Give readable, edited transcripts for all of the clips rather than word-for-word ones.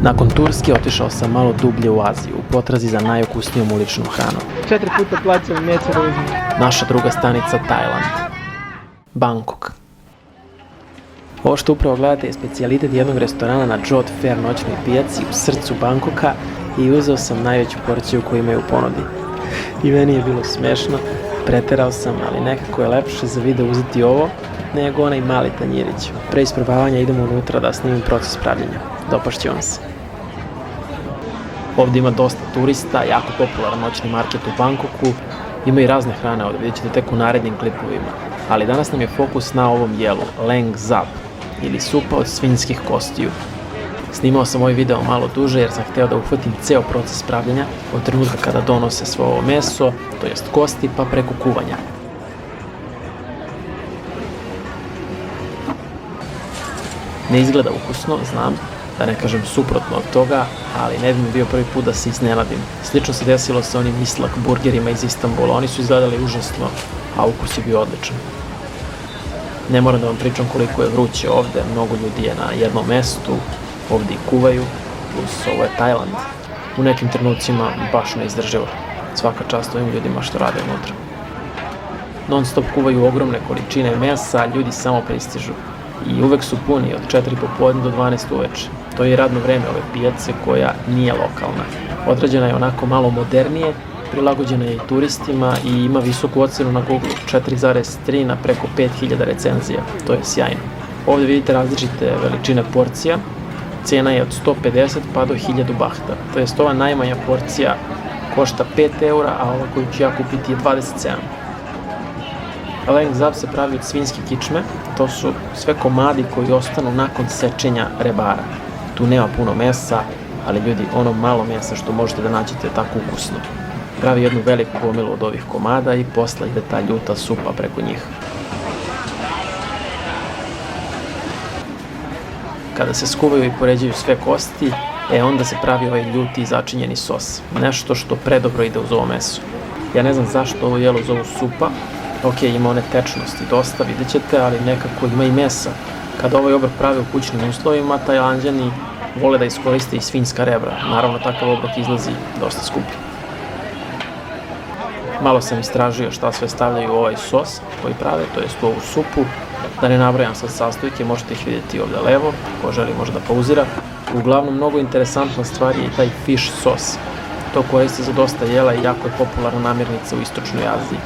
Nakon Turske otišao sam malo dublje u Aziju, u potrazi za najukusnijom uličnom hranom. 4 puta plaćam, neće da uzmem. Naša druga stanica Tajland. Bangkok. Ovo što upravo gledate je specijalitet jednog restorana na Jodd Fair noćnoj pijaci u srcu Bangkoka i uzeo sam najveću porciju koju imaju u ponudi. I meni je bilo smešno, preterao sam, ali nekako je lepše za video uzeti ovo nego onaj mali tanjirić. Pre isprobavanja idemo unutra da snimim proces pravljenja. Dopašće vam se. Ovdje ima dosta turista, jako popularan noćni market u Bangkoku. Ima i razne hrane ovdje, vidjet ćete tek u narednim klipovima. Ali danas nam je fokus na ovom jelu, Leng Zap, ili supa od svinjskih kostiju. Snimao sam ovaj video malo duže jer sam htio da uhvatim ceo proces pravljenja od trenutka kada donose svo ovo meso, to jest kosti, pa preko kuvanja. Ne izgleda ukusno, znam, da ne kažem suprotno od toga, ali ne bi mi bio prvi put da se iznenadim. Slično se desilo sa onim Islak burgerima iz Istanbula, oni su izgledali užasno, a ukus je bio odličan. Ne moram da vam pričam koliko je vruće ovde, mnogo ljudi je na jednom mestu, ovdje i kuvaju, plus ovo je Tajland. U nekim trenucima baš neizdrživo. Svaka čast ovim ljudima što rade unutra. Non stop kuvaju ogromne količine mesa, ljudi samo pristižu. I uvek su puni od 4 popodne do 12 uveče. To je radno vreme ove pijace koja nije lokalna. Određena je onako malo modernije, prilagođena je i turistima i ima visoku ocenu na Google, 4,3 na preko 5000 recenzija. To je sjajno. Ovdje vidite različite veličine porcija. Cena je od 150 pa do 1000 bahta. To jest ova najmanja porcija košta 5 eura, a ova koju ću ja kupiti je 27. Leng Zap se pravi od svinjske kičme, to su sve komadi koji ostanu nakon sečenja rebara. Tu nema puno mesa, ali ljudi, ono malo mesa što možete da nađete je tako ukusno. Pravi jednu veliku gomilu od ovih komada i posle ide ta ljuta supa preko njih. Kada se skuvaju i poređaju sve kosti, onda se pravi ovaj ljuti i začinjeni sos. Nešto što predobro ide uz ovo meso. Ja ne znam zašto ovo jelo zovu supa. Ok, ima one tečnosti dosta, vidjet ćete, ali nekako ima i mesa. Kada ovaj obrok prave u kućnim uslovima, Tajlanđani vole da iskoriste i svinjska rebra. Naravno, takav obrok izlazi dosta skup. Malo sam istražio šta sve stavljaju u ovaj sos koji prave, to jest u ovu supu. Da ne nabrajam sad sastojke, možete ih vidjeti ovdje levo, ko želi može da pauzira. Uglavnom, mnogo interesantna stvar je i taj fish sos. To koriste za dosta jela i jako je popularna namirnica u istočnoj Aziji.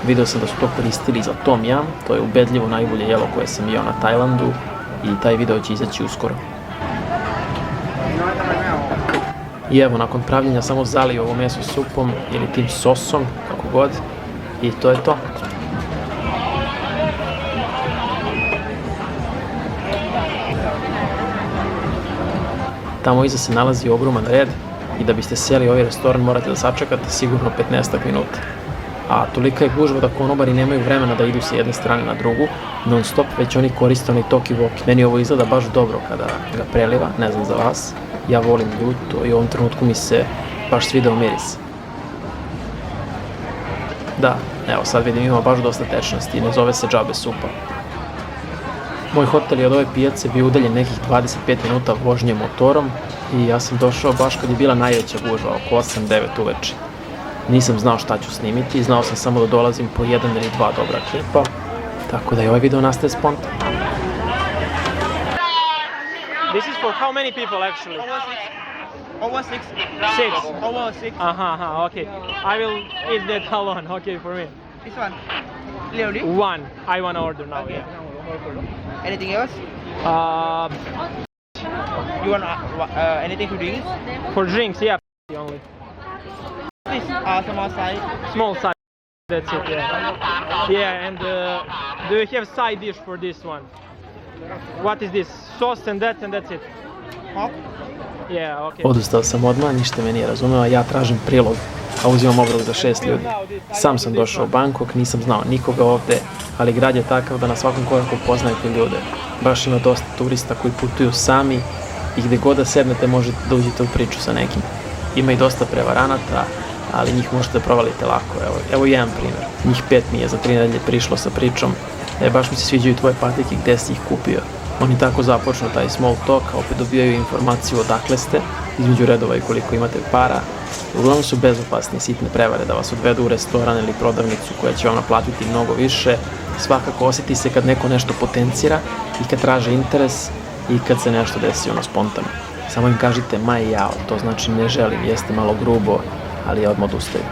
Video sam da su to koristili za tom jam, to je ubedljivo najbolje jelo koje sam jeo na Tajlandu i taj video će izaći uskoro. I evo, nakon pravljenja samo zaliju ovo meso supom ili tim sosom, kako god, i to je to. Tamo iza se nalazi ogroman red i da biste sjeli u ovaj restoran morate da sačekate sigurno 15 minuta. A tolika je gužva da konobari nemaju vremena da idu sa jedne strane na drugu, non stop, već oni koriste onaj talkie-walkie. Meni ovo izgleda baš dobro kada ga preliva, ne znam za vas. Ja volim ljuto i u ovom trenutku mi se baš svidao miris. Da, evo sad vidim ima baš dosta tečnosti i ne zove se džabe supa. Moj hotel je od ove pijace bio udaljen nekih 25 minuta vožnje motorom i ja sam došao baš kad je bila najveća gužva, oko 8-9 uveče. Nisam znao šta ću snimiti, znao sam samo da dolazim po 1 ili 2 dobra klipa, tako da i ovaj video nastaje spontano. This is for how many people actually? Over 6. 6. Over 6. Aha, okay. I will eat that alone, okay, for me. This one. Really? One. I want to order now, Okay. yeah. Anything else? You want anything to drink? For drinks, yeah, only. This small size. Small size, that's it, yeah. Yeah, and do you have side dish for this one? What is this? Sauce and that's it? Hot? Yeah, okay. Odustao sam odmah, ništa me nije razumeo, ja tražim prilog, a uzimam obrok za 6 ljudi. Sam sam došao u Bangkok, nisam znao nikoga ovde, ali grad je takav da na svakom koraku poznajete ljude. Baš ima dosta turista koji putuju sami i gde god da sednete možete da uđete u priču sa nekim. Ima i dosta prevaranata, ali njih možete da provalite lako. Evo jedan primjer. Njih 5 mi je za 3 nedelje prišlo sa pričom. Baš mi se sviđaju tvoje patike, gde si ih kupio. Oni tako započnu taj small talk, a opet dobijaju informaciju odakle ste, između redova i koliko imate para. Uglavnom su bezopasne i sitne prevare da vas odvedu u restoran ili prodavnicu koja će vam naplatiti mnogo više. Svakako osjeti se kad neko nešto potencira i kad traže interes i kad se nešto desi spontano. Samo im kažite ma i jao, to znači ne želim, jeste malo grubo, ali ja odmah odustaju.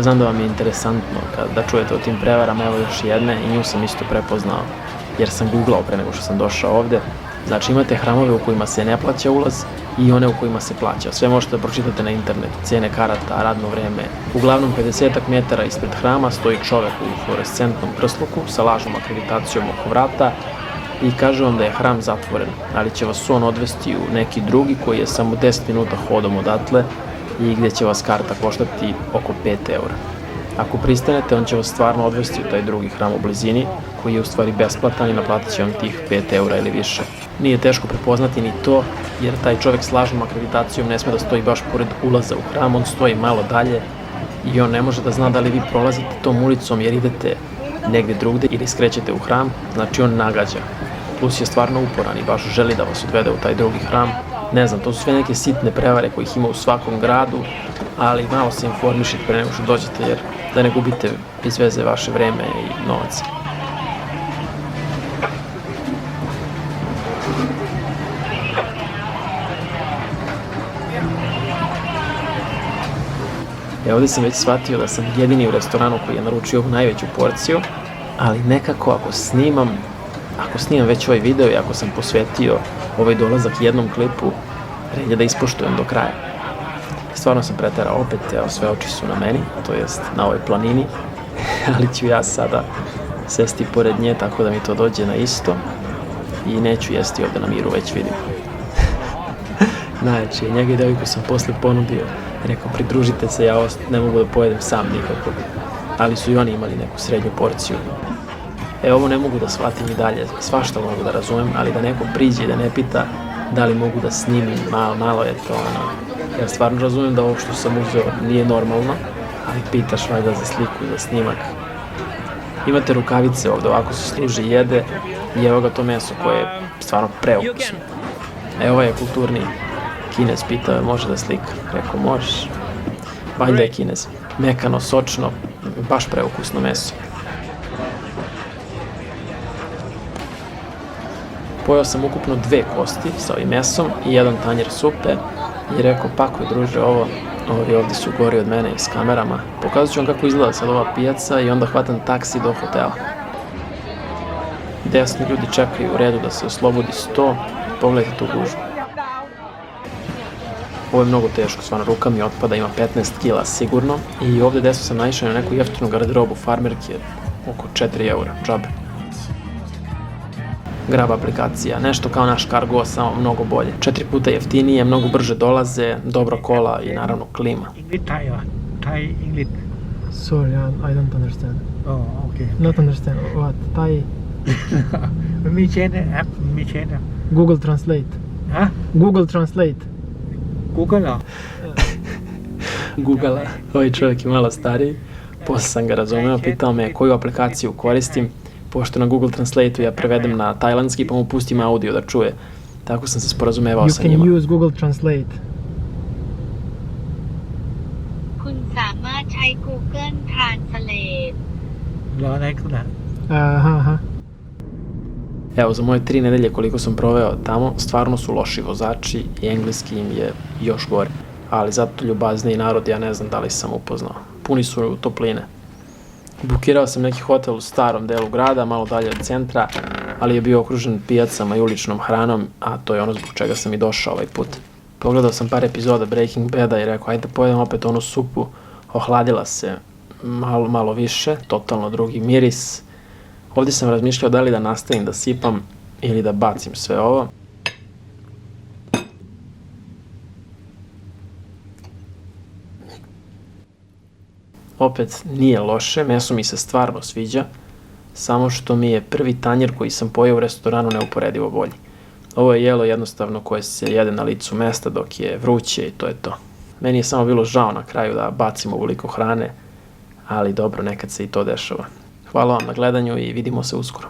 Znam da vam je interesantno da čujete o tim prevarama, evo još jedne i nju sam isto prepoznao jer sam googlao pre nego što sam došao ovde. Znači imate hramove u kojima se ne plaća ulaz i one u kojima se plaća. Sve možete da pročitate na internetu, cijene karata, radno vreme. Uglavnom 50 metara ispred hrama stoji čovek u fluorescentnom prsluku sa lažnom akreditacijom oko vrata i kaže vam da je hram zatvoren, ali će vas on odvesti u neki drugi koji je samo 10 minuta hodom odatle i gdje će vas karta koštati oko 5 eura. Ako pristanete, on će vas stvarno odvesti u taj drugi hram u blizini, koji je u stvari besplatan i naplatit će vam tih 5 eura ili više. Nije teško prepoznati ni to, jer taj čovjek s lažnom akreditacijom ne sme da stoji baš pored ulaza u hram, on stoji malo dalje i on ne može da zna da li vi prolazite tom ulicom jer idete negdje drugde ili skrećete u hram, znači on nagađa. Plus je stvarno uporan i baš želi da vas odvede u taj drugi hram. Ne znam, to su sve neke sitne prevare kojih ima u svakom gradu, ali malo se informišite pre nego što dođete jer da ne gubite iz veze vaše vreme i novac. Ovdje sam već shvatio da sam jedini u restoranu koji je naručio ovu najveću porciju, ali nekako ako snimam već ovaj video i ako sam posvetio ovaj dolazak jednom klipu, red je da ispoštujem do kraja. Stvarno sam preterao opet, evo sve oči su na meni, to jest na ovoj planini, ali ću ja sada sesti pored nje tako da mi to dođe na isto i neću jesti ovdje na miru, već vidim. Najjači je njega i devojku sam posle ponudio, rekao pridružite se, ja ne mogu da pojedem sam nikako, ali su i oni imali neku srednju porciju. Ovo ne mogu da shvatim i dalje, svašta mogu da razumem, ali da neko priđe i da ne pita da li mogu da snimim, malo je to ja stvarno razumem da ovo što sam uzeo nije normalno, ali pitaš valjda za sliku, za snimak. Imate rukavice ovdje, ovako se služi jede i evo ga to meso koje je stvarno preukusno. Evo je kulturni Kinez pitao, može da slika? Rekao, možeš. Valjda je Kinez. Mekano, sočno, baš preukusno meso. Pojeo sam ukupno 2 kosti sa ovim mesom i 1 tanjir supe i rekao, pakuj druže ovo, ovi ovdje su gori od mene s kamerama. Pokazat ću vam kako izgleda sad ova pijaca i onda hvatam taksi do hotela. Desni ljudi čekaju u redu da se oslobodi sto, pogledajte tu gužvu. Ovo je mnogo teško, stvarno ruka mi otpada, ima 15 kila sigurno i ovdje desno sam naišao na neku jeftinu garderobu farmerke, oko 4 eura, džabe. Grab aplikacija, nešto kao naš Cargo, samo mnogo bolje. 4 puta jeftinije, mnogo brže dolaze, dobro kola i naravno klima. English Thai or Thai English? Sorry, I don't understand. Oh, okay. Not understand what? Thai? Me change the app, me change the... Google Translate. Huh? Google Translate. Google or? Google, ovaj čovjek je malo stariji, posle sam ga razumeo, pitao me koju aplikaciju koristim, pošto na Google Translate-u ja prevedem na tajlandski pa mu pustim audio da čuje. Tako sam se sporazumevao sa njima. You can use Google Translate. คุณสามารถใช้ Google Translate รออะไรคุณอ่ะ Aha. Evo, za moje 3 nedelje koliko sam proveo tamo, stvarno su loši vozači i engleski im je još gore. Ali zato ljubazniji narod, ja ne znam da li sam upoznao. Puni su topline. Bukirao sam neki hotel u starom delu grada, malo dalje od centra, ali je bio okružen pijacama i uličnom hranom, a to je ono zbog čega sam i došao ovaj put. Pogledao sam par epizoda Breaking Bada i rekao, ajde da pojedem opet onu supu. Ohladila se malo više, totalno drugi miris. Ovdje sam razmišljao da li da nastavim da sipam ili da bacim sve ovo. Opet nije loše, meso mi se stvarno sviđa, samo što mi je prvi tanjir koji sam pojeo u restoranu neuporedivo bolji. Ovo je jelo jednostavno koje se jede na licu mesta dok je vruće i to je to. Meni je samo bilo žao na kraju da bacim ovoliko hrane, ali dobro, nekad se i to dešava. Hvala vam na gledanju i vidimo se uskoro.